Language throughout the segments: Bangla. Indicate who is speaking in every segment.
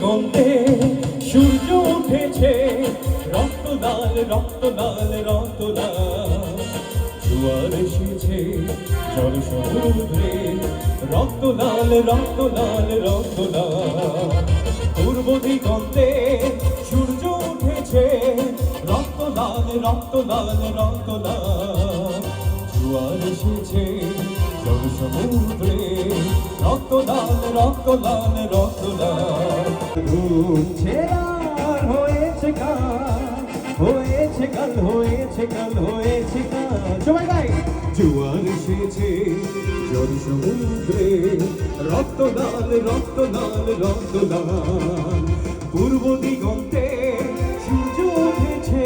Speaker 1: গন্ধে সূর্য উঠেছে, রক্ত লাল রক্ত লাল রক্ত লাল। জোয়ার এসেছে জল সমুদ্রে, রক্ত লাল রক্ত লাল রক্ত লাল। পূর্ব দিগন্তে সূর্য উঠেছে, রক্ত লাল রক্ত লাল রক্ত লাল। জোয়ার এসেছে জল সমুদ্রে, রক্ত লাল রক্ত লাল রক্ত লাল। ঘুমছে আর হয়েছে কাল, হয়েছে কাল, হয়েছে কাল, হয়েছে কাল। সবাই গাই। জোয়ার এসেছে জল সমুদ্রে, রক্ত লাল রক্ত লাল রক্ত লাল। পূর্ব দিগন্তে সূর্য উঠেছে,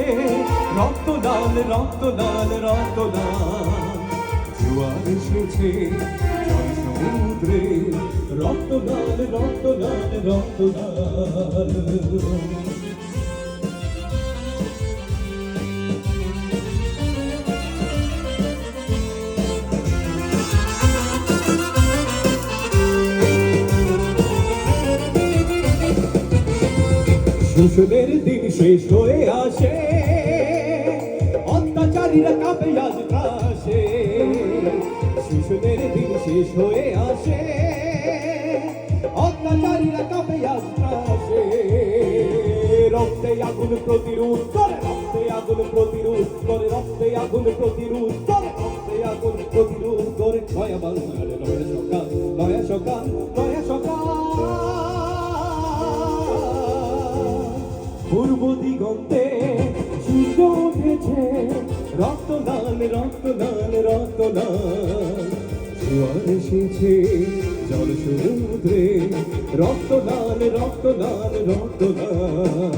Speaker 1: রক্ত লাল রক্ত লাল রক্ত লাল। জোয়ার এসেছে জল সমুদ্রে, রক্ত লাল রক্ত লাল রক্ত লাল। শোষণের দিন শেষ হয়ে আসে, অত্যাচারীরা কাঁপে আজ ত্রাসে। শোষণের দিন শেষ হয়ে আসে, অত্যাচারীরা কাঁপে আজ ত্রাসে। রক্তে আগুন প্রতিরোধ করে, রক্তে আগুন প্রতিরোধ করে, রক্তে আগুন প্রতিরোধ করে, রক্তে আগুন প্রতিরোধ করে। নয়া বাংলার নয়া সকাল, নয়া সকাল, নয়া সকাল। পূর্ব দিগন্তে সূর্য উঠেছে, রক্ত লাল রক্ত লাল রক্ত লাল। জোয়ার এসেছে জল সমুদ্রে, রক্ত লাল রক্ত লাল রক্ত লাল।